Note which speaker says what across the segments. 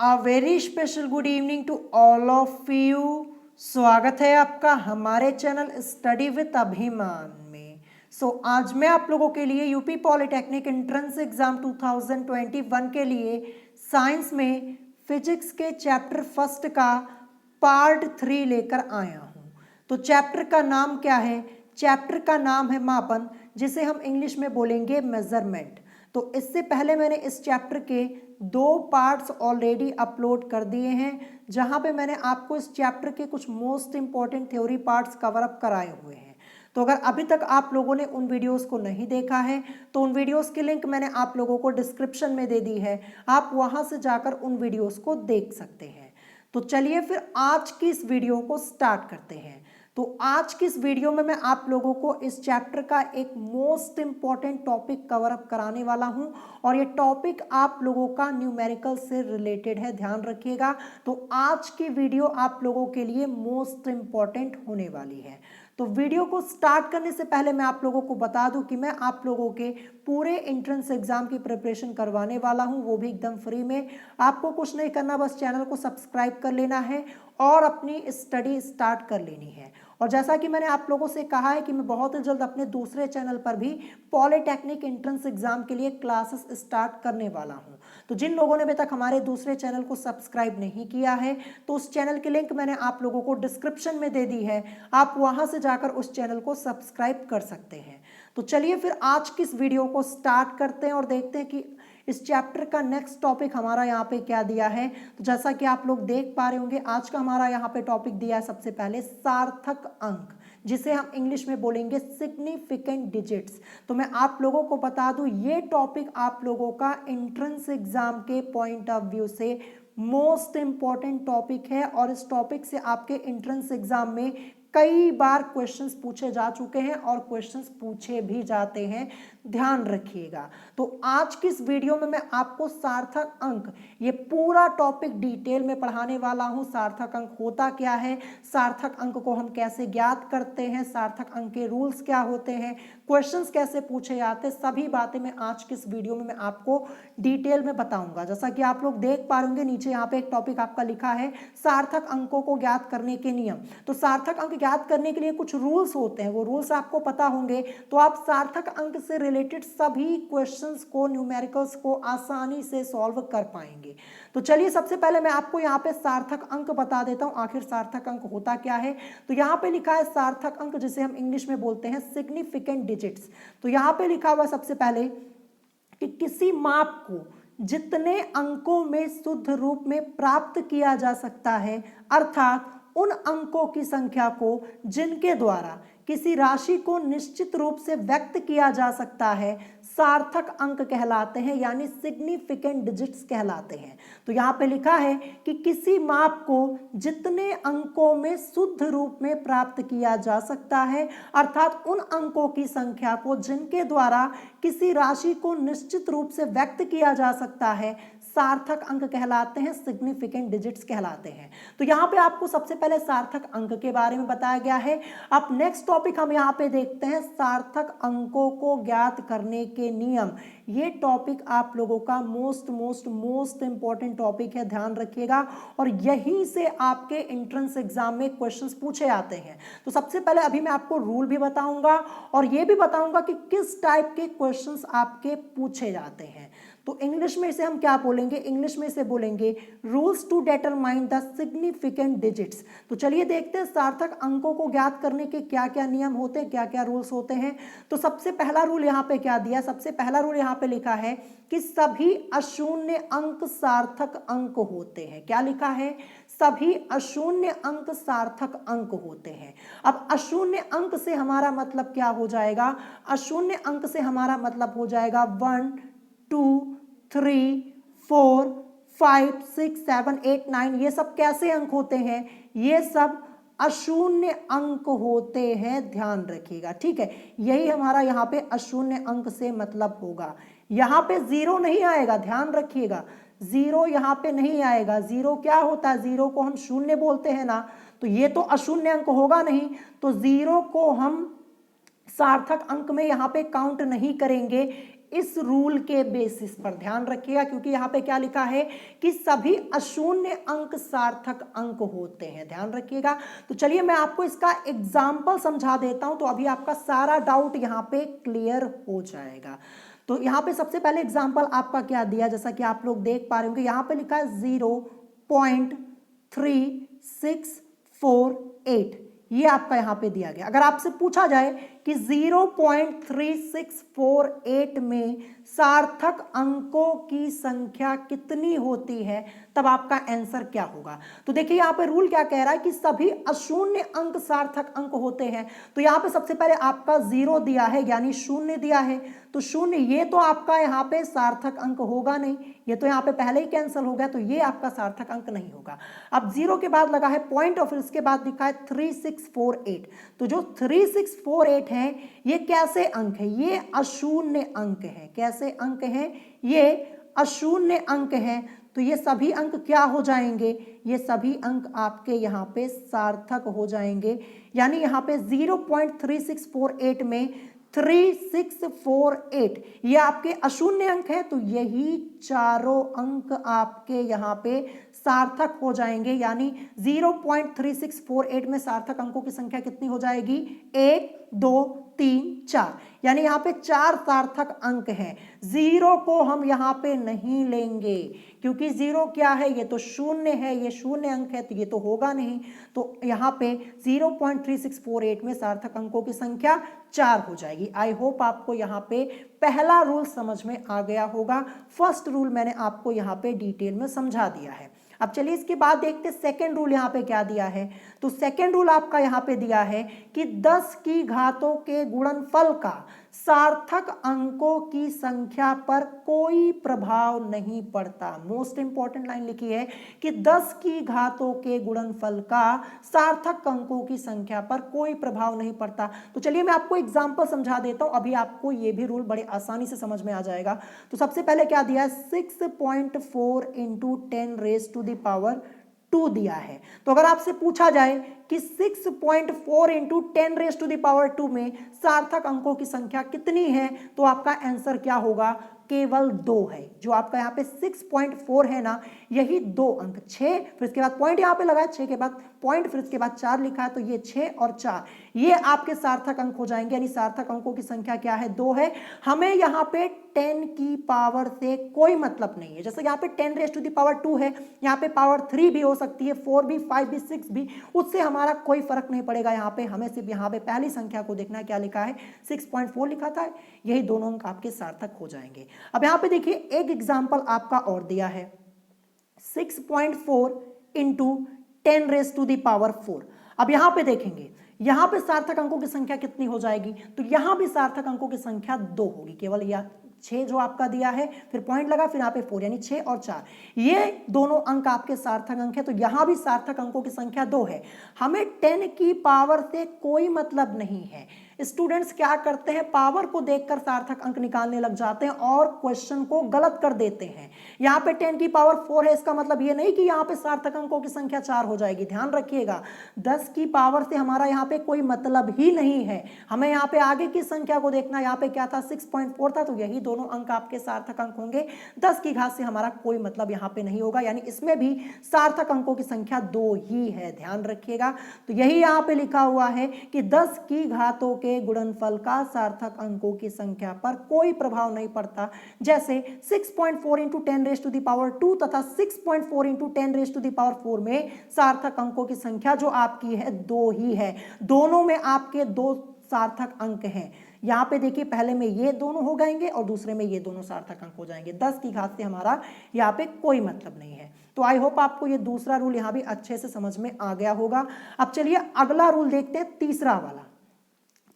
Speaker 1: A very special good evening to all of you. स्वागत है आपका हमारे चैनल स्टडी विद अभिमान में। आज मैं आप लोगों के लिए यूपी पॉलिटेक्निक एंट्रेंस एग्जाम 2021 के लिए साइंस में फिजिक्स के चैप्टर फर्स्ट का पार्ट 3 लेकर आया हूँ। तो चैप्टर का नाम क्या है? चैप्टर का नाम है मापन, जिसे हम इंग्लिश में बोलेंगे मेजरमेंट। तो इससे पहले मैंने इस चैप्टर के 2 पार्ट्स ऑलरेडी अपलोड कर दिए हैं, जहां पे मैंने आपको इस चैप्टर के कुछ most important theory parts cover up कराए हुए हैं। तो अगर अभी तक आप लोगों ने उन वीडियोस को नहीं देखा है तो उन वीडियोस की लिंक मैंने आप लोगों को डिस्क्रिप्शन में दे दी है, आप वहां से जाकर उन वीडियोस को देख सकते हैं। तो चलिए फिर आज की इस वीडियो को स्टार्ट करते हैं। तो आज की इस वीडियो में मैं आप लोगों को इस चैप्टर का एक most important topic cover up कराने वाला हूं, और ये टॉपिक आप लोगों का न्यूमेरिकल से रिलेटेड है, ध्यान रखिएगा। तो आज की वीडियो आप लोगों के लिए मोस्ट इंपॉर्टेंट होने वाली है। तो वीडियो को स्टार्ट करने से पहले मैं आप लोगों को बता दूं कि मैं आप लोगों के पूरे एंट्रेंस एग्जाम की प्रिपरेशन करवाने वाला हूं, वो भी एकदम फ्री में। आपको कुछ नहीं करना, बस चैनल को सब्सक्राइब कर लेना है और अपनी स्टडी स्टार्ट कर लेनी है। और जैसा कि मैंने आप लोगों से कहा है कि मैं बहुत जल्द अपने दूसरे चैनल पर भी पॉलिटेक्निक एंट्रेंस एग्जाम के लिए क्लासेस स्टार्ट करने वाला हूं। तो जिन लोगों ने अभी तक हमारे दूसरे चैनल को सब्सक्राइब नहीं किया है तो उस चैनल की लिंक मैंने आप लोगों को डिस्क्रिप्शन में दे दी है, आप वहां से जाकर उस चैनल को सब्सक्राइब कर सकते हैं। तो चलिए फिर आज की इस वीडियो को स्टार्ट करते हैं और देखते हैं कि इस चैप्टर का नेक्स्ट टॉपिक हमारा यहाँ पे क्या दिया है। तो जैसा कि आप लोग देख पा रहे होंगे, आज का हमारा यहाँ पे टॉपिक दिया है सबसे पहले सार्थक अंक, जिसे हम इंग्लिश में बोलेंगे सिग्निफिकेंट डिजिट्स। तो मैं आप लोगों को बता दूं, ये टॉपिक आप लोगों का एंट्रेंस एग्जाम के पॉइंट ऑफ व्यू से मोस्ट इंपॉर्टेंट टॉपिक है, और इस टॉपिक से आपके एंट्रेंस एग्जाम में कई बार क्वेश्चंस पूछे जा चुके हैं और क्वेश्चंस पूछे भी जाते हैं, ध्यान रखिएगा। तो आज की इस वीडियो में मैं आपको सार्थक अंक, ये पूरा टॉपिक डिटेल में पढ़ाने वाला हूं। सार्थक अंक होता क्या है, सार्थक अंक को हम कैसे ज्ञात करते हैं, सार्थक अंक के रूल्स क्या होते हैं, क्वेश्चंस कैसे पूछे जाते हैं, सभी बातें मैं आज की इस वीडियो में मैं आपको डिटेल में बताऊंगा। जैसा कि आप लोग देख पा रहे नीचे यहाँ पे एक टॉपिक आपका लिखा है सार्थक अंकों को ज्ञात करने के नियम। तो सार्थक अंक ज्ञात करने के लिए कुछ रूल्स होते हैं, वो रूल्स आपको पता होंगे तो आप सार्थक अंक से रिलेटेड सभी क्वेश्चंस को, न्यूमेरिकल्स को आसानी से सॉल्व कर पाएंगे। तो चलिए सबसे पहले मैं आपको यहाँ पे सार्थक अंक बता देता हूं, आखिर सार्थक अंक होता क्या है। तो यहाँ पे लिखा है सार्थक अंक, जिसे हम इंग्लिश में बोलते हैं सिग्निफिकेंट डिजिट्स। तो यहाँ पे लिखा हुआ सबसे पहले कि किसी माप को जितने अंकों में शुद्ध रूप में प्राप्त किया जा सकता है, अर्थात उन अंकों की संख्या को जिनके द्वारा किसी राशि को निश्चित रूप से व्यक्त किया जा सकता है, सार्थक अंक कहलाते हैं, यानी सिग्निफिकेंट डिजिट्स कहलाते हैं। तो यहाँ पे लिखा है कि किसी माप को जितने अंकों में शुद्ध रूप में प्राप्त किया जा सकता है, अर्थात उन अंकों की संख्या को जिनके द्वारा किसी राशि को निश्चित रूप से व्यक्त किया जा सकता है, सार्थक अंक कहलाते हैं, सिग्निफिकेंट डिजिट्स कहलाते हैं। तो यहाँ पे आपको सबसे पहले सार्थक अंक के बारे में बताया गया है। अब नेक्स्ट टॉपिक हम यहाँ पे देखते हैं सार्थक अंकों को ज्ञात करने के नियम। ये टॉपिक आप लोगों का मोस्ट इंपॉर्टेंट टॉपिक है, ध्यान रखिएगा, और यहीं से आपके एंट्रेंस एग्जाम में क्वेश्चंस पूछे आते हैं। तो सबसे पहले अभी मैं आपको रूल भी बताऊंगा और ये भी बताऊंगा कि किस टाइप के क्वेश्चंस आपके पूछे जाते हैं। तो इंग्लिश में इसे हम क्या बोलेंगे, इंग्लिश में इसे बोलेंगे rules to determine the significant digits. तो चलिए देखते हैं सार्थक अंकों को ज्ञात करने के क्या क्या नियम होते हैं, क्या क्या रूल्स होते हैं। तो सबसे पहला रूल यहाँ पे क्या दिया, सबसे पहला रूल यहाँ पे लिखा है कि सभी अशून्य अंक सार्थक अंक होते हैं। क्या लिखा है, सभी अशून्य अंक सार्थक अंक होते हैं। अब अशून्य अंक से हमारा मतलब क्या हो जाएगा, अशून्य अंक से हमारा मतलब हो जाएगा 1 2 3 4 5 6 7 8 9, ये सब कैसे अंक होते हैं, ये सब अशून्य अंक होते हैं, ध्यान रखिएगा, ठीक है। यही हमारा यहाँ पे अशून्य अंक से मतलब होगा। यहाँ पे जीरो नहीं आएगा, ध्यान रखिएगा, जीरो यहाँ पे नहीं आएगा। जीरो क्या होता है, जीरो को हम शून्य बोलते हैं ना, तो ये तो अशून्य अंक होगा नहीं, तो जीरो को हम सार्थक अंक में यहाँ पे काउंट नहीं करेंगे। इस रूल के बेसिस पर ध्यान रखिएगा, क्योंकि यहाँ पे क्या लिखा है कि सभी अशून्य अंक सार्थक अंक होते हैं, ध्यान रखिएगा। तो चलिए मैं आपको इसका एग्जाम्पल समझा देता हूं, तो अभी आपका सारा डाउट यहाँ पे क्लियर हो जाएगा। तो यहाँ पे सबसे पहले एग्जाम्पल आपका क्या दिया, जैसा कि आप लोग देख पा रहे होंगे, यहाँ पे लिखा है 0.3648, ये आपका यहाँ पे दिया गया। अगर आपसे पूछा जाए कि 0.3648 में सार्थक अंकों की संख्या कितनी होती है, तब आपका आंसर क्या होगा। तो देखिए यहाँ पे रूल क्या कह रहा है कि सभी अशून्य अंक सार्थक अंक होते हैं। तो यहाँ पे सबसे पहले आपका 0 दिया है, यानी शून्य दिया है, तो शून्य ये तो आपका यहाँ पे सार्थक अंक होगा नहीं, ये तो यहाँ पे पहले ही कैंसिल हो गया, तो ये आपका सार्थक अंक नहीं होगा। अब 0 के बाद लगा है पॉइंट और फिर उसके बाद लिखा है 3648। तो जो 3648 है ये कैसे अंक है, ये अशून्य अंक है। कैसे अंक है, ये अशून्य अंक है। तो ये सभी अंक क्या हो जाएंगे, ये सभी अंक आपके यहाँ पे सार्थक हो जाएंगे। यानी यहाँ पे 0.3648 में 3648 ये आपके अशून्य अंक है, तो यही चारों अंक आपके यहाँ पे सार्थक हो जाएंगे। यानी 0.3648 में सार्थक अंकों की संख्या कितनी हो जाएगी, 1 2 3 4, यानी यहाँ पे 4 सार्थक अंक हैं। 0 को हम यहाँ पे नहीं लेंगे, क्योंकि 0 क्या है, ये तो शून्य है, ये शून्य अंक है, तो ये तो होगा नहीं। तो यहाँ पे 0.3648 में सार्थक अंकों की संख्या 4 हो जाएगी। आई होप आपको यहाँ पे पहला रूल समझ में आ गया होगा। फर्स्ट रूल मैंने आपको यहाँ पे डिटेल में समझा दिया है। अब चलिए इसके बाद देखते हैं सेकेंड रूल यहाँ पे क्या दिया है। तो सेकेंड रूल आपका यहाँ पे दिया है कि 10 की घातों के गुणनफल का सार्थक अंकों की संख्या पर कोई प्रभाव नहीं पड़ता। मोस्ट इंपॉर्टेंट लाइन लिखी है कि 10 की घातों के गुणनफल का सार्थक अंकों की संख्या पर कोई प्रभाव नहीं पड़ता। तो चलिए मैं आपको एग्जांपल समझा देता हूं, अभी आपको ये भी रूल बड़े आसानी से समझ में आ जाएगा। तो सबसे पहले क्या दिया है, 6.4 into 10 raise to the power 2 दिया है। तो अगर आपसे पूछा जाए कि 6.4 into 10 raise to the power 2 में सार्थक अंकों की संख्या कितनी है, तो आपका आंसर क्या होगा, केवल 2 है। जो आपका यहाँ पे 6.4 है ना, यही 2 अंक, 6 फिर इसके बाद पॉइंट यहाँ पे लगा है, 6 के बाद पॉइंट फिर इसके बाद 4 लिखा है, तो ये 6 और 4 ये आपके सार्थक अंक हो जाएंगे। यानी सार्थक अंकों की संख्या क्या है, 2 है। हमें यहाँ पे 10 की पावर से कोई मतलब नहीं है। जैसे यहाँ पे 10 रेज टू द पावर 2 है, यहाँ पे पावर 3 भी हो सकती है, 4 भी, 5 भी, 6 भी, उससे हमारा कोई फर्क नहीं पड़ेगा। यहाँ पे हमें सिर्फ यहाँ पे पहली संख्या को देखना है, क्या लिखा है, 6.4 लिखा था, यही दोनों अंक आपके सार्थक हो जाएंगे। अब यहाँ पे देखिए एक एग्जाम्पल आपका और दिया है, 6.4 into 10 raise to the power 4। अब यहाँ पे देखेंगे, यहाँ पे सार्थक अंकों की संख्या कितनी हो जाएगी, तो यहाँ भी सार्थक अंकों की संख्या 2 होगी। केवल यह 6 जो आपका दिया है, फिर पॉइंट लगा, फिर यहाँ पे 4, यानी 6 और 4 ये दोनों अंक आपके सार्थक अंक है। तो यहाँ भी सार्थक अंकों की संख्या 2 है। हमें 10 की पावर से कोई मतलब नहीं है। स्टूडेंट्स क्या करते हैं, पावर को देखकर सार्थक अंक निकालने लग जाते हैं और क्वेश्चन को गलत कर देते हैं। यहाँ पे 10 की पावर 4 है, इसका मतलब ये नहीं कि यहाँ पे सार्थक अंकों की संख्या 4 हो जाएगी। ध्यान रखिएगा, 10 की पावर से हमारा यहाँ पे कोई मतलब ही नहीं है। हमें यहाँ पे आगे की संख्या को देखना। यहाँ पे क्या था, 6.4 था, तो यही दोनों अंक आपके सार्थक अंक होंगे। 10 की घात से हमारा कोई मतलब यहाँ पे नहीं होगा, यानी इसमें भी सार्थक अंकों की संख्या 2 ही है। ध्यान रखिएगा, तो यही यहाँ पे लिखा हुआ है कि 10 की घातों के गुणनफल का सार्थक अंकों की संख्या पर कोई प्रभाव नहीं पड़ता। जैसे 6.4 into 10 raise to the power 2 तथा 6.4 into 10 raise to the power 4 में सार्थक अंकों की संख्या जो आपकी है 2 ही है। दोनों में आपके 2 सार्थक अंक हैं। यहाँ पे देखिए, पहले में ये दोनों हो जाएंगे और दूसरे में ये दोनों सार्थक अंक हो जाएंगे। 10 की घात से हमारा यहाँ पे कोई मतलब नहीं है। तो आई होप आपको ये दूसरा रूल यहाँ भी अच्छे से समझ में आ गया होगा। अब चलिए अगला रूल देखते हैं, तीसरा वाला।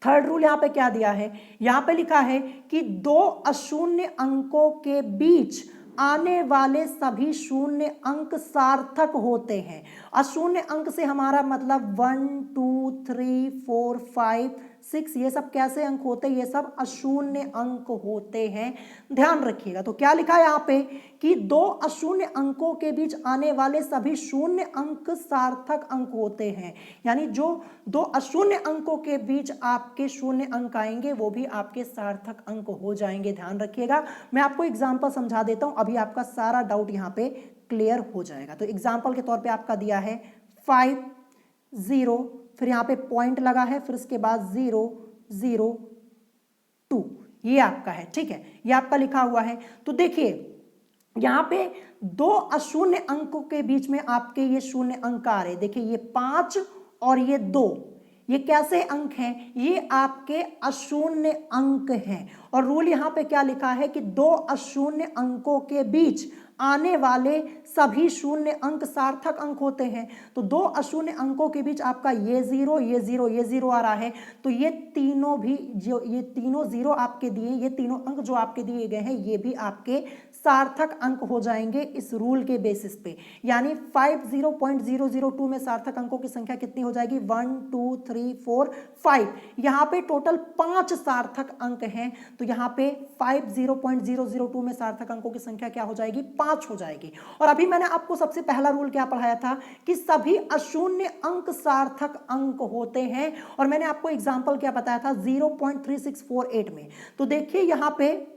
Speaker 1: थर्ड रूल यहाँ पे क्या दिया है, यहाँ पे लिखा है कि 2 अशून्य अंकों के बीच आने वाले सभी शून्य अंक सार्थक होते हैं। अशून्य अंक से हमारा मतलब 1 2 3 4 5 6, ये सब कैसे अंक होते हैं? ये सब अशून्य अंक होते हैं, ध्यान रखिएगा। तो क्या लिखा है यहाँ पे कि दो अशून्य अंकों के बीच आने वाले सभी शून्य अंक सार्थक अंक होते हैं, यानी जो दो अशून्य अंकों के बीच आपके शून्य अंक आएंगे वो भी आपके सार्थक अंक हो जाएंगे, ध्यान रखिएगा। मैं आपको एग्जांपल समझा देता हूं, अभी आपका सारा डाउट यहाँ पे क्लियर हो जाएगा। तो एग्जांपल के तौर पे आपका दिया है 5 0, फिर यहाँ पे पॉइंट लगा है, फिर उसके बाद 0 0 2, ये आपका है, ठीक है, ये आपका लिखा हुआ है। तो देखिए यहां पे दो अशून्य अंकों के बीच में आपके ये शून्य अंक आ रहे, देखिए ये 5 और ये 2, ये कैसे अंक हैं? ये आपके अशून्य अंक हैं। और रूल यहां पे क्या लिखा है कि दो अशून्य अंकों के बीच आने वाले सभी शून्य अंक सार्थक अंक होते हैं। तो दो अशून्य अंकों के बीच आपका ये 0 ये 0 ये 0 आ रहा है, तो ये तीनों भी जो ये तीनों 0 आपके दिए, ये तीनों अंक जो आपके दिए गए हैं ये भी आपके सार्थक अंक हो जाएंगे इस रूल के बेसिस पे। यानी 50.002 में सार्थक अंकों की संख्या कितनी हो जाएगी? 1 2 3 4 5। यहाँ पे टोटल 5 सार्थक अंक हैं, तो यहाँ पे 50.002 में सार्थक अंकों की संख्या क्या हो जाएगी? 5 हो जाएगी। और अभी मैंने आपको सबसे पहला रूल क्या पढ़ाया था कि सभी अशून्य अंक सार्थक अंक होते हैं, और मैंने आपको एग्जांपल क्या बताया था 0.3648 में। तो देखिए यहाँ पे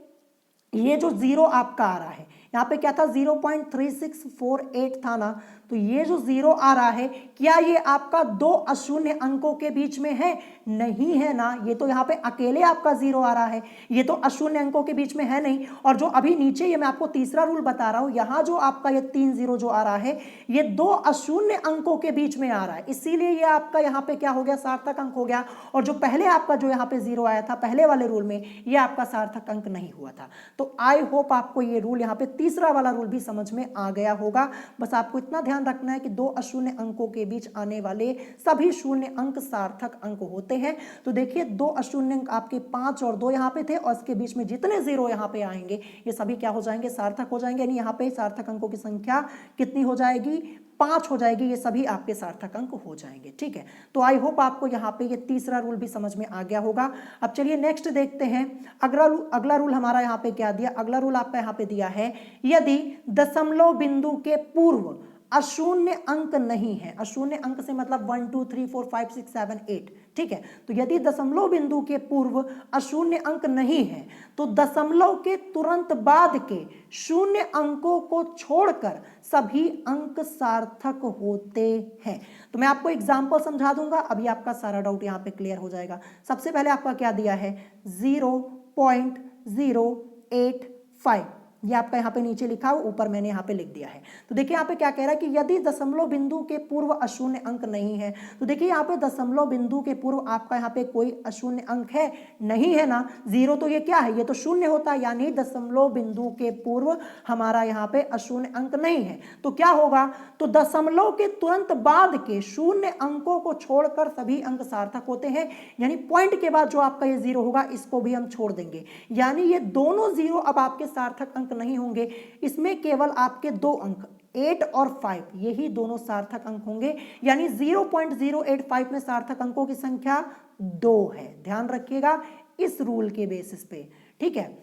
Speaker 1: ये जो 0 आपका आ रहा है, यहाँ पे क्या था 0.3648 था ना, तो ये जो 0 आ रहा है क्या ये आपका दो अशून्य अंकों के बीच में है? नहीं है ना, ये तो यहाँ पे अकेले आपका 0 आ रहा है, ये तो अशून्य अंकों के बीच में है नहीं। और जो अभी नीचे ये मैं आपको तीसरा रूल बता रहा हूं, यहाँ जो आपका ये 3 0 जो आ रहा है ये दो अशून्य अंकों के बीच में आ रहा है, इसीलिए ये आपका यहाँ पे क्या हो गया? सार्थक अंक हो गया। और जो पहले आपका जो यहाँ पे 0 आया था पहले वाले रूल में, ये आपका सार्थक अंक नहीं हुआ था। तो आई होप आपको ये रूल यहाँ पे तीसरा वाला रूल भी समझ में आ गया होगा। बस आपको इतना ध्यान रखना है कि दो अशून्य अंकों के बीच आने वाले सभी शून्य अंक सार्थक अंक होते हैं। तो देखिए दो अशून्य अंक आपके 5 और 2 यहाँ पे थे, और इसके बीच में जितने 0 यहाँ पे आएंगे ये सभी क्या हो जाएंगे? सार्थक हो जाएंगे। यानी यहाँ पे सार्थक अंकों की संख्या कितनी हो जाएगी? 5 हो जाएगी, ये सभी आपके सार्थक अंक हो जाएंगे, ठीक है। तो आई होप आपको यहाँ पे ये तीसरा रूल भी समझ में आ गया होगा। अब चलिए नेक्स्ट देखते हैं, अगला रूल हमारा यहाँ पे क्या दिया? अगला रूल आपका यहाँ पे दिया है यदि दशमलव बिंदु के पूर्व अशून्य अंक नहीं है, अशून्य अंक से मतलब 1 2 3 4 5 6 7 8, ठीक है। तो यदि दशमलव बिंदु के पूर्व अशून्य अंक नहीं है तो दशमलव के तुरंत बाद के शून्य अंकों को छोड़कर सभी अंक सार्थक होते हैं। तो मैं आपको एग्जांपल समझा दूंगा, अभी आपका सारा डाउट यहाँ पे क्लियर हो जाएगा। सबसे पहले आपका क्या दिया है? 0.085, ये आपका यहाँ पे नीचे लिखा हुआ, ऊपर मैंने यहाँ पे लिख दिया है। तो देखिए यहाँ पे क्या कह रहा है कि यदि दशमलव बिंदु के पूर्व अशून्य अंक नहीं है, तो देखिए यहाँ पे दशमलव बिंदु के पूर्व आपका यहाँ पे कोई अशून्य अंक है? नहीं है ना, 0 तो ये क्या है? ये तो शून्य होता है, यानी दशमलव बिंदु के पूर्व हमारा यहाँ पे अशून्य अंक नहीं है। तो क्या होगा? तो दशमलव के तुरंत बाद के शून्य अंकों को छोड़कर सभी अंक सार्थक होते हैं, यानी पॉइंट के बाद जो आपका ये 0 होगा इसको भी हम छोड़ देंगे, यानी ये दोनों 0 अब आपके सार्थक अंक नहीं होंगे। इसमें केवल आपके दो अंक 8 और 5 यही दोनों सार्थक अंक होंगे, यानी 0.085 में सार्थक अंकों की संख्या 2 है, ध्यान रखिएगा इस रूल के बेसिस पे, ठीक है।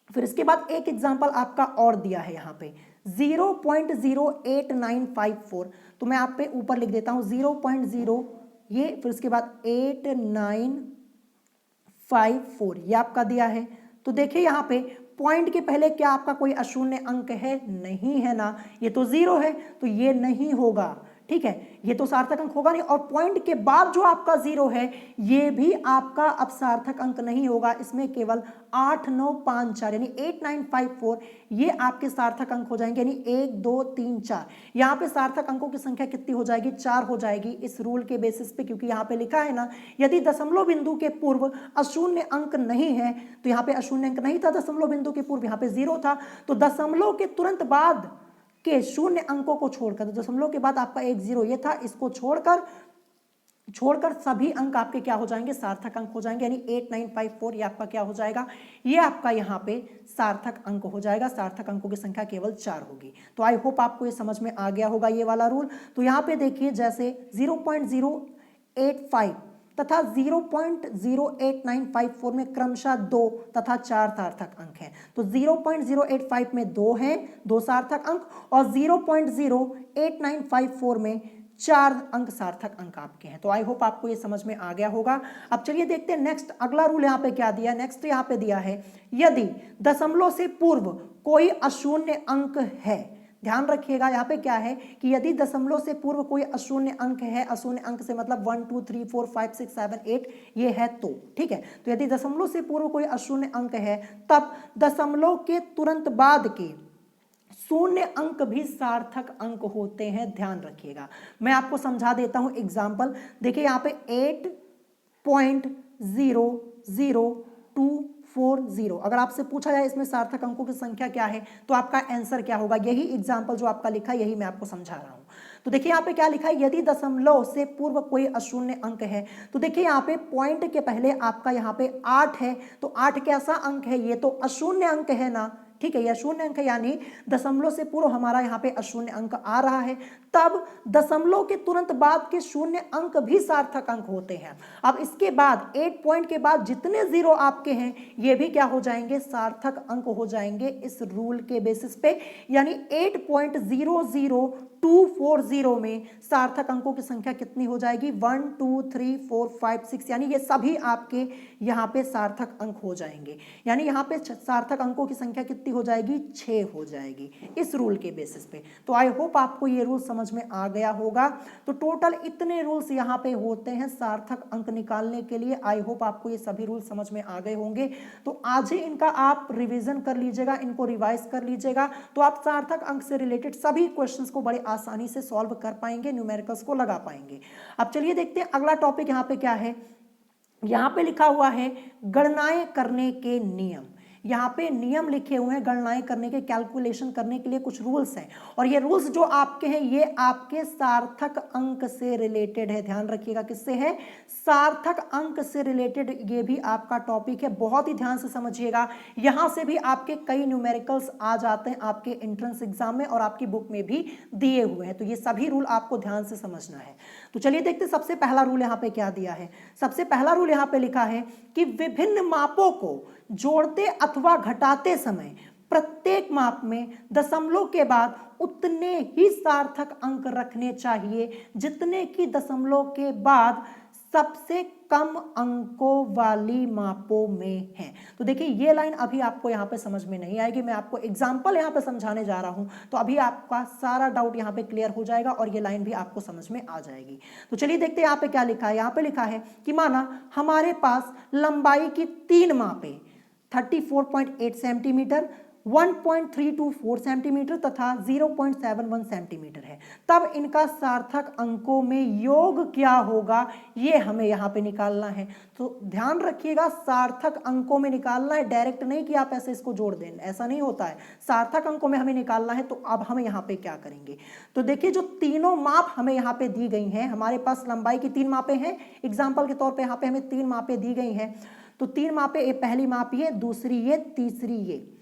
Speaker 1: फिर इसके बाद एक एग्जांपल आपका और दिया है यहाँ पे 0.08954, तो मैं आप पे ऊपर लिख देता हूं 0.0, ये फिर इसके बाद 8954 ये आपका दिया है। तो देखिए यहाँ पे पॉइंट के पहले क्या आपका कोई अशून्य अंक है? नहीं है ना, ये तो 0 है, तो ये नहीं होगा, ठीक है, ये तो सार्थक अंक होगा नहीं। और पॉइंट के बाद जो आपका 0 है ये भी आपका अब सार्थक अंक नहीं होगा, इसमें केवल 8954 यानी 8954 ये आपके सार्थक अंक हो जाएंगे, यानी 1 2 3 4 यहाँ पे सार्थक अंकों की संख्या कितनी हो जाएगी? 4 हो जाएगी इस रूल के बेसिस पे, क्योंकि यहाँ पे लिखा है ना यदि दशमलव बिंदु के पूर्व अशून्य अंक नहीं है, तो यहाँ पे अशून्य अंक नहीं था दशमलव बिंदु के पूर्व, यहाँ पे 0 था, तो दशमलव के तुरंत बाद के शून्य अंकों को छोड़कर, तो दशमलव के बाद आपका 1 0 ये था, इसको छोड़कर सभी अंक आपके क्या हो जाएंगे? सार्थक अंक हो जाएंगे, यानी 8954 ये आपका क्या हो जाएगा? ये आपका यहाँ पे सार्थक अंक हो जाएगा, सार्थक अंकों की संख्या केवल 4 होगी। तो आई होप आपको ये समझ में आ गया होगा ये वाला रूल। तो यहाँ पे देखिए जैसे 0.085 तथा 0.08954 में क्रमशः 2 तथा 4 सार्थक अंक हैं। तो 0.085 में 2 हैं, 2 सार्थक अंक, और 0.08954 में 4 अंक सार्थक अंक आपके हैं। तो आई होप आपको ये समझ में आ गया होगा। अब चलिए देखते हैं नेक्स्ट अगला रूल यहाँ पे क्या दिया है। नेक्स्ट यहाँ पे दिया है, यदि दशमलव से पूर्व कोई अशून्य अंक है, ध्यान रखिएगा यहाँ पे क्या है कि यदि दशमलव से पूर्व कोई अशून्य अंक है, अशून्य अंक से मतलब 1 2 3 4 5 6 7 8 ये है, तो ठीक है। तो यदि दशमलव से पूर्व कोई अशून्य अंक है तब दशमलव के तुरंत बाद के शून्य अंक भी सार्थक अंक होते हैं, ध्यान रखिएगा। मैं आपको समझा देता हूं एग्जाम्पल। देखिए यहाँ पे 8.00240, अगर आपसे पूछा जाए इसमें सार्थक अंकों की संख्या क्या है तो आपका आंसर क्या होगा। यही एग्जाम्पल जो आपका लिखा है यही मैं आपको समझा रहा हूं। तो देखिए यहाँ पे क्या लिखा है, यदि दशमलव से पूर्व कोई अशून्य अंक है, तो देखिए यहाँ पे पॉइंट के पहले आपका यहाँ पे 8 है, तो 8 कैसा अंक है, ये तो अशून्य अंक है ना, ठीक है, यह शून्य अंक है, यानी दशमलव से पूर्व हमारा यहाँ पे अशून्य अंक आ रहा है, तब दशमलव के तुरंत बाद के शून्य अंक भी सार्थक अंक होते हैं। अब इसके बाद 8 पॉइंट के बाद जितने जीरो आपके हैं ये भी क्या हो जाएंगे, सार्थक अंक हो जाएंगे इस रूल के बेसिस पे, यानी 8.00240 में सार्थक अंकों की संख्या कितनी हो जाएगी, 1 2 3 4 5 6, यानी ये सभी आपके यहाँ पे सार्थक अंक हो जाएंगे। यानी यहाँ पे सार्थक अंकों की संख्या कितनी हो जाएगी, 6 हो जाएगी इस रूल के बेसिस पे। तो आई होप आपको ये रूल समझ में आ गया होगा। तो टोटल इतने रूल्स यहाँ पे होते हैं सार्थक अंक निकालने के लिए। आई होप आपको ये सभी रूल समझ में आ गए होंगे। तो आज ही इनका आप रिवीजन कर लीजिएगा, इनको रिवाइज कर लीजिएगा, तो आप सार्थक अंक से रिलेटेड सभी क्वेश्चंस को बड़े आसानी से सॉल्व कर पाएंगे, न्यूमेरिकल्स को लगा पाएंगे। अब चलिए देखते हैं अगला टॉपिक यहाँ पे क्या है। यहाँ पे लिखा हुआ है गणनाएं करने के नियम। यहाँ पे नियम लिखे हुए हैं गणनाएं करने के, कैलकुलेशन करने के लिए कुछ रूल्स हैं, और ये रूल्स जो आपके हैं ये आपके सार्थक अंक से रिलेटेड है। ध्यान रखिएगा, किससे है, सार्थक अंक से रिलेटेड ये भी आपका टॉपिक है। बहुत ही ध्यान से समझिएगा, यहां से भी आपके कई न्यूमेरिकल्स आ जाते हैं आपके एंट्रेंस एग्जाम में और आपकी बुक में भी दिए हुए हैं। तो ये सभी रूल आपको ध्यान से समझना है। तो चलिए देखते हैं सबसे पहला रूल यहाँ पे क्या दिया है। सबसे पहला रूल यहाँ पे लिखा है कि विभिन्न मापों को जोड़ते अथवा घटाते समय प्रत्येक माप में दशमलव के बाद उतने ही सार्थक अंक रखने चाहिए जितने कि दशमलव के बाद सबसे कम अंकों वाली मापों में है। तो देखिए ये लाइन अभी आपको यहाँ पे समझ में नहीं आएगी, मैं आपको एग्जांपल यहाँ पे समझाने जा रहा हूँ, तो अभी आपका सारा डाउट यहाँ पे क्लियर हो जाएगा और ये लाइन भी आपको समझ में आ जाएगी। तो चलिए देखते हैं यहाँ पे क्या लिखा है। यहाँ पे लिखा है कि माना हमारे पास लंबाई की 3 मापें 34.8 सेंटीमीटर, 1.324 सेंटीमीटर तथा 0.71 सेंटीमीटर है, तब इनका सार्थक अंकों में योग क्या होगा ये हमें यहाँ पे निकालना है। तो ध्यान रखिएगा, सार्थक अंकों में निकालना है, डायरेक्ट नहीं कि आप ऐसे इसको जोड़ दें, ऐसा नहीं होता है, सार्थक अंकों में हमें निकालना है। तो अब हम यहाँ पे क्या करेंगे, तो देखिए जो तीनों माप हमें यहाँ पे दी गई हैं, हमारे पास लंबाई की 3 मापें हैं, एग्जाम्पल के तौर पर यहाँ पे हमें 3 मापें दी गई हैं। तो 3 मापें, ये पहली माप ये, दूसरी ये, तीसरी ये।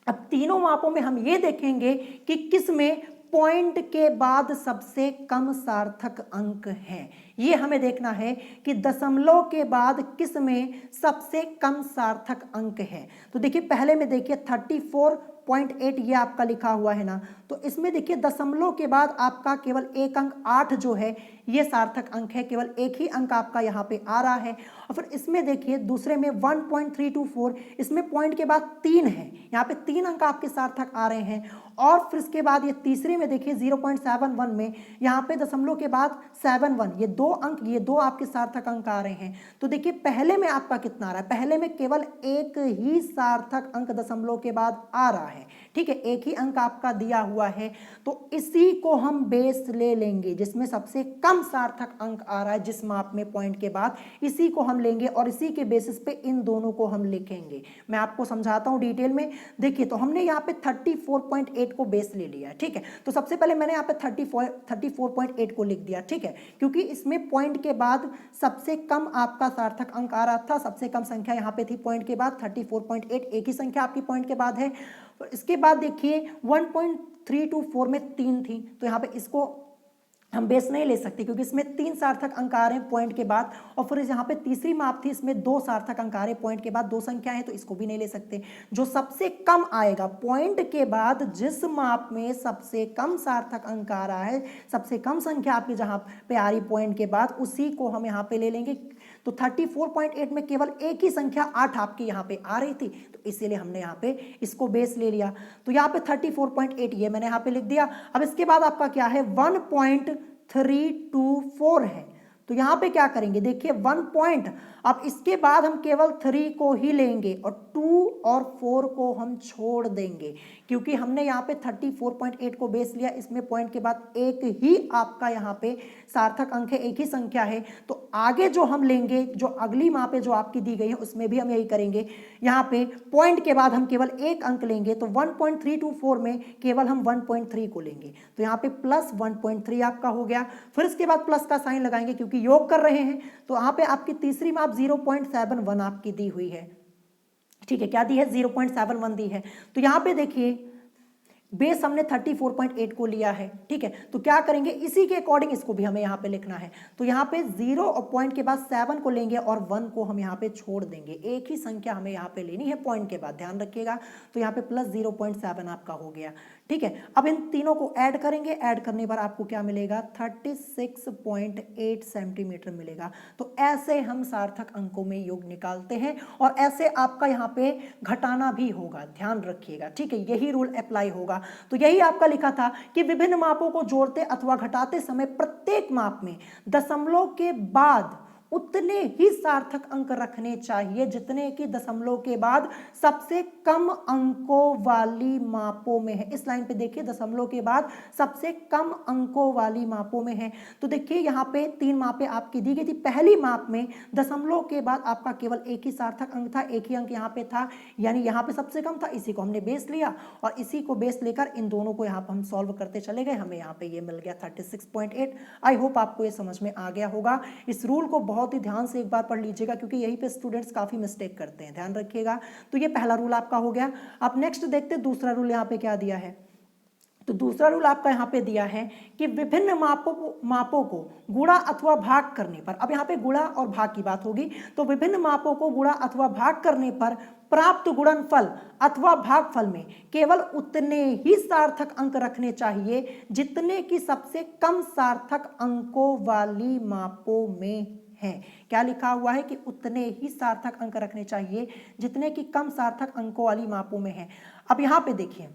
Speaker 1: अब तीनों मापों में हम ये देखेंगे कि किस में पॉइंट के बाद सबसे कम सार्थक अंक है। ये हमें देखना है कि दशमलव के बाद किस में सबसे कम सार्थक अंक है। तो देखिए पहले में देखिए 34.8 ये आपका लिखा हुआ है ना, तो इसमें देखिए दशमलव के बाद आपका केवल एक अंक 8 जो है ये सार्थक अंक है, केवल एक ही अंक आपका यहाँ पे आ रहा है। और फिर इसमें देखिए दूसरे में 1.324, इसमें पॉइंट के बाद 3 है, यहाँ पे 3 अंक आपके सार्थक आ रहे हैं। और फिर इसके बाद ये तीसरे में देखिए 0.71 में यहाँ पे दशमलव के बाद 71, ये 2 अंक, ये 2 आपके सार्थक अंक आ रहे हैं। तो देखिए पहले में आपका कितना आ रहा है, पहले में केवल एक ही सार्थक अंक दशमलव के बाद आ रहा है, ठीक है, एक ही अंक आपका दिया हुआ है। तो इसी को हम बेस ले लेंगे जिसमें सबसे कम सार्थक अंक आ रहा है, जिस माप में पॉइंट के बाद, इसी को हम लेंगे और इसी के बेसिस पे इन दोनों को हम लिखेंगे। मैं आपको समझाता हूं डिटेल में। देखिए तो हमने यहाँ पे 34.8 को बेस ले लिया, ठीक है। तो सबसे पहले मैंने यहाँ पे 34.8 को लिख दिया, ठीक है, क्योंकि इसमें पॉइंट के बाद सबसे कम आपका सार्थक अंक आ रहा था, सबसे कम संख्या यहाँ पे थी पॉइंट के बाद 34.8, एक ही संख्या आपकी पॉइंट के बाद है। इसके बाद देखिए 1.324 में 3 थी, तो यहाँ पे इसको हम बेस नहीं ले सकते क्योंकि इसमें 3 सार्थक अंक आ रहे हैं पॉइंट के बाद, और फिर यहाँ पे तीसरी माप थी, इसमें 2 सार्थक अंक आ रहे हैं पॉइंट के बाद, 2 संख्याएं हैं, तो इसको भी नहीं ले सकते। जो सबसे कम आएगा पॉइंट के बाद, जिस माप में सबसे कम सार्थक अंक आ रहा है, सबसे कम संख्या आपकी जहां पे आ रही पॉइंट के बाद, उसी को हम यहाँ पे ले लेंगे। तो 34.8 में केवल एक ही संख्या 8 आपकी यहाँ पे आ रही थी, तो इसीलिए हमने यहाँ पे इसको बेस ले लिया। तो यहाँ पे 34.8 ये मैंने यहाँ पे लिख दिया। अब इसके बाद आपका क्या है, 1.324 है। तो यहाँ पे क्या करेंगे, देखिए 1 पॉइंट, अब इसके बाद हम केवल 3 को ही लेंगे और 2 और 4 को हम छोड़ देंगे, क्योंकि हमने यहाँ पे 34.8 को बेस लिया, इसमें पॉइंट के बाद एक ही आपका यहाँ पे सार्थक अंक है, एक ही संख्या है। तो आगे जो हम लेंगे, जो अगली माप है जो आपकी दी गई है, उसमें भी हम यही करेंगे। यहाँ पे पॉइंट के बाद हम केवल एक अंक लेंगे, तो 1.324 में केवल हम 1.3 को लेंगे, तो यहाँ पे प्लस 1.3 आपका हो गया। फिर इसके बाद प्लस का साइन लगाएंगे क्योंकि योग कर रहे हैं, तो यहाँ पे आपकी तीसरी माप 0.71 आपकी दी हुई है। ठीक है, क्या दी है, 0.71 दी है। तो यहाँ पे देखिए बेस हमने 34.8 को लिया है। ठीक है, तो क्या करेंगे, इसी के अकॉर्डिंग इसको भी हमें यहाँ पे लिखना है। तो यहाँ पे 0 और पॉइंट के बाद 7 को लेंगे और 1 को हम यहाँ पे छोड़ देंगे। एक ही संख्या हमें यहाँ पे लेनी है पॉइंट के बाद, ध्यान रखिएगा। तो यहाँ पे प्लस 0.7 आपका हो गया। ठीक है, अब इन तीनों को ऐड करेंगे, ऐड करने पर आपको क्या मिलेगा, 36.8 सेंटीमीटर मिलेगा। तो ऐसे हम सार्थक अंकों में योग निकालते हैं, और ऐसे आपका यहाँ पे घटाना भी होगा, ध्यान रखिएगा। ठीक है, यही रूल अप्लाई होगा। तो यही आपका लिखा था कि विभिन्न मापों को जोड़ते अथवा घटाते समय प्रत्येक माप में दशमलव के बाद उतने ही सार्थक अंक रखने चाहिए जितने कि दशमलव के बाद सबसे कम अंकों वाली मापों में है। इस लाइन पे देखिए, दशमलव के बाद सबसे कम अंकों वाली मापों में है। तो देखिए यहाँ पे 3 मापें आपकी दी गई थी। पहली माप में दशमलव के बाद आपका केवल एक ही सार्थक अंक था, एक ही अंक यहाँ पे था, यानी यहाँ पे सबसे कम था, इसी को हमने बेस लिया, और इसी को बेस लेकर इन दोनों को यहाँ पर हम सॉल्व करते चले गए। हमें यहाँ पे ये मिल गया 36.8। आई होप आपको ये समझ में आ गया होगा। इस रूल को बहुत ही ध्यान से एक बार पढ़ लीजिएगा, क्योंकि यहीं पे स्टूडेंट्स काफी मिस्टेक करते हैं, ध्यान रखिएगा। तो ये पहला रूल आपका हो गया। अब नेक्स्ट देखते हैं दूसरा रूल यहाँ पे क्या दिया है। तो दूसरा रूल आपका यहाँ पे दिया है कि विभिन्न मापों को गुणा अथवा भाग करने पर, अब यहाँ पे गुणा और भाग की बात होगी, तो विभिन्न मापों को गुणा अथवा भाग करने पर प्राप्त गुणनफल अथवा भागफल में केवल उतने ही सार्थक अंक रखने चाहिए जितने की सबसे कम सार्थक अंकों वाली मापों में है। क्या लिखा हुआ है कि उतने ही सार्थक अंक रखने चाहिए जितने की कम सार्थक अंकों वाली मापों में है। अब यहाँ पे देखिए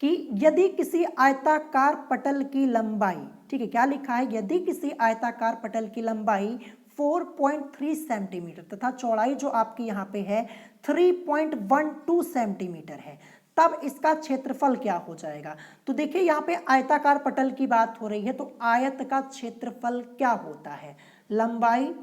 Speaker 1: कि यदि किसी आयताकार पटल की लंबाई, ठीक है, क्या लिखा है, यदि किसी आयताकार पटल की लंबाई 4.3 सेंटीमीटर तथा चौड़ाई जो आपकी यहाँ पे है 3.12 सेंटीमीटर है, तब इसका क्षेत्रफल क्या हो जाएगा। तो देखिए यहाँ पे आयताकार पटल की बात हो रही है, तो आयत का क्षेत्रफल क्या होता है, लंबाई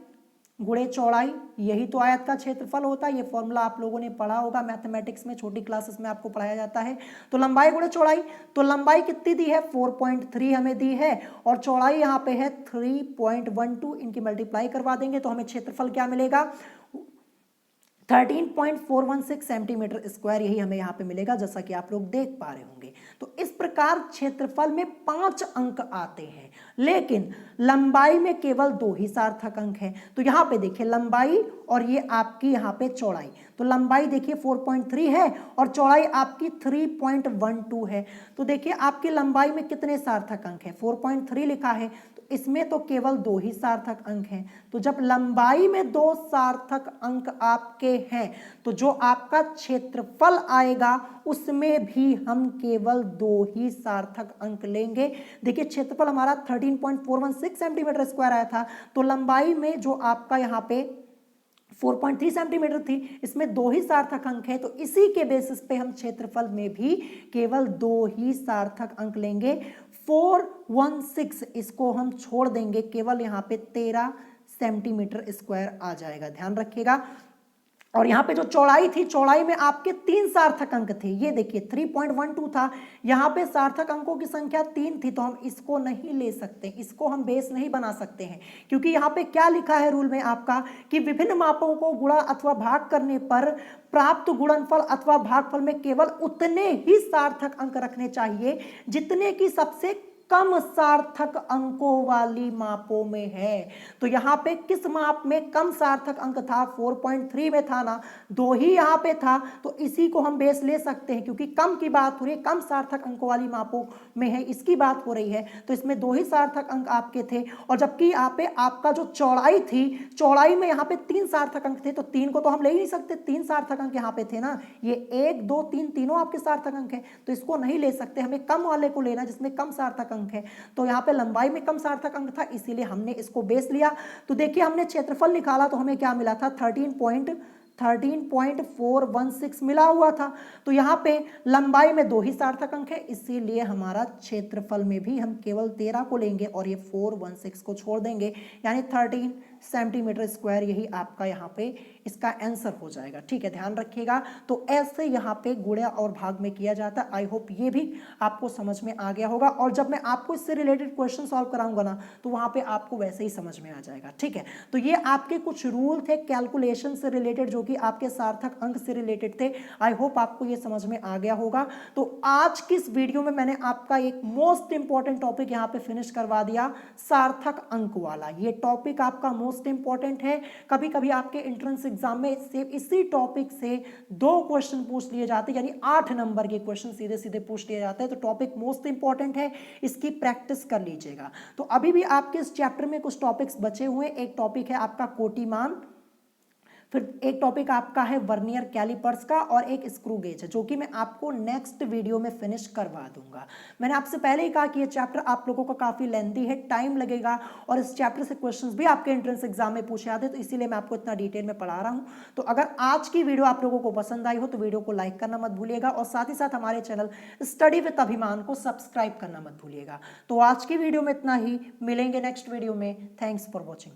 Speaker 1: गुणे चौड़ाई, यही तो आयत का क्षेत्रफल होता है। ये फॉर्मूला आप लोगों ने पढ़ा होगा मैथमेटिक्स में, छोटी क्लासेस में आपको पढ़ाया जाता है। तो लंबाई गुणे चौड़ाई, तो लंबाई कितनी दी है, 4.3 हमें दी है, और चौड़ाई यहाँ पे है 3.12, इनकी मल्टीप्लाई करवा देंगे तो हमें क्षेत्रफल क्या मिलेगा, 13.416 सेंटीमीटर स्क्वायर, यही हमें यहाँ पे मिलेगा, जैसा कि आप लोग देख पा रहे होंगे। तो इस प्रकार क्षेत्रफल में 5 अंक आते हैं, लेकिन लंबाई में केवल 2 ही सार्थक अंक हैं। तो यहाँ पे देखिए लंबाई और ये आपकी यहाँ पे चौड़ाई, तो लंबाई देखिए 4.3 है और चौड़ाई आपकी 3.12 है। तो देखिए आपकी लंबाई में कितने सार्थक अंक है, 4.3 लिखा है, तो इसमें तो केवल 2 ही सार्थक अंक हैं। तो जब लंबाई में 2 सार्थक अंक आपके हैं, तो जो आपका क्षेत्रफल आएगा उसमें भी हम केवल 2 ही सार्थक अंक लेंगे। देखिए क्षेत्रफल हमारा 13.416 सेंटीमीटर स्क्वायर आया था, तो लंबाई में जो आपका यहाँ पे 4.3 सेंटीमीटर थी, इसमें 2 ही सार्थक अंक है, तो इसी के बेसिस पे हम क्षेत्रफल में भी केवल 2 ही सार्थक अंक लेंगे। 416 इसको हम छोड़ देंगे, केवल यहाँ पे 13 सेंटीमीटर स्क्वायर आ जाएगा, ध्यान रखिएगा। और यहाँ पे जो चौड़ाई थी, चौड़ाई में आपके 3 सार्थक अंक थे, ये देखिए 3.12 था, यहाँ पे सार्थक अंकों की संख्या 3 थी, तो हम इसको नहीं ले सकते, इसको हम बेस नहीं बना सकते हैं, क्योंकि यहाँ पे क्या लिखा है रूल में आपका कि विभिन्न मापों को गुणा अथवा भाग करने पर प्राप्त गुणनफल अथवा भागफल में केवल उतने ही सार्थक अंक रखने चाहिए जितने की सबसे कम सार्थक अंकों वाली मापों में है। तो यहां पे किस माप में कम सार्थक अंक था? 4.3 में था ना, 2 ही यहां पे था, तो इसी को हम बेस ले सकते हैं क्योंकि कम की बात हो रही है, कम सार्थक अंकों वाली मापों में है, इसकी बात हो रही है। तो इसमें 2 ही सार्थक अंक आपके थे, और जबकि यहाँ पे आपका जो चौड़ाई थी, चौड़ाई में यहाँ पे 3 सार्थक अंक थे, तो 3 को तो हम ले ही नहीं सकते, 3 सार्थक अंक यहाँ पे थे ना, ये 1 2 3 तीनों आपके सार्थक अंक है, तो इसको नहीं ले सकते, हमें कम वाले को लेना जिसमें कम सार्थक अंक है। तो यहाँ पे लंबाई में कम सार्थक अंक था, इसीलिए हमने इसको बेस लिया। तो देखिए हमने क्षेत्रफल निकाला तो हमें क्या मिला था? 13.416 मिला हुआ था। तो यहाँ पे लंबाई में 2 ही सार्थक अंक है, इसीलिए हमारा क्षेत्रफल में भी हम केवल 13 को लेंगे और ये 416 को छोड़ देंगे, यानी 13 सेंटीमीटर स्क्वायर, यही आपका यहाँ पे इसका आंसर हो जाएगा। ठीक है, ध्यान रखिएगा। तो ऐसे यहाँ पे गुणा और भाग में किया जाता है। आई होप ये भी आपको समझ में आ गया होगा, और जब मैं आपको इससे रिलेटेड क्वेश्चन सॉल्व कराऊंगा ना, तो वहाँ पे आपको वैसे ही समझ में आ जाएगा। ठीक है, तो ये आपके कुछ रूल थे कैलकुलेशन से रिलेटेड, जो कि आपके सार्थक अंक से रिलेटेड थे। आई होप आपको ये समझ में आ गया होगा। तो आज की इस वीडियो में मैंने आपका एक मोस्ट इंपॉर्टेंट टॉपिक यहाँ पे फिनिश करवा दिया, सार्थक अंक वाला। ये टॉपिक आपका मोस्ट इंपॉर्टेंट है। कभी कभी आपके एंट्रेंस एग्जाम में इसी टॉपिक से 2 क्वेश्चन पूछ लिए जाते हैं, यानी 8 नंबर के क्वेश्चन सीधे सीधे पूछ लिए जाते हैं। तो टॉपिक मोस्ट इंपॉर्टेंट है, इसकी प्रैक्टिस कर लीजिएगा। तो अभी भी आपके इस चैप्टर में कुछ टॉपिक्स बचे हुए। एक टॉपिक है आपका कोटिमान, फिर एक टॉपिक आपका है वर्नियर कैलिपर्स का, और एक स्क्रू गेज है, जो कि मैं आपको नेक्स्ट वीडियो में फिनिश करवा दूंगा। मैंने आपसे पहले ही कहा कि ये चैप्टर आप लोगों का काफ़ी लेंथी है, टाइम लगेगा, और इस चैप्टर से क्वेश्चंस भी आपके एंट्रेंस एग्जाम में पूछे जाते हैं, तो इसीलिए मैं आपको इतना डिटेल में पढ़ा रहा हूँ। तो अगर आज की वीडियो आप लोगों को पसंद आई हो तो वीडियो को लाइक करना मत भूलिएगा, और साथ ही साथ हमारे चैनल स्टडी विद अभिमान को सब्सक्राइब करना मत भूलिएगा। तो आज की वीडियो में इतना ही, मिलेंगे नेक्स्ट वीडियो में। Thanks for watching.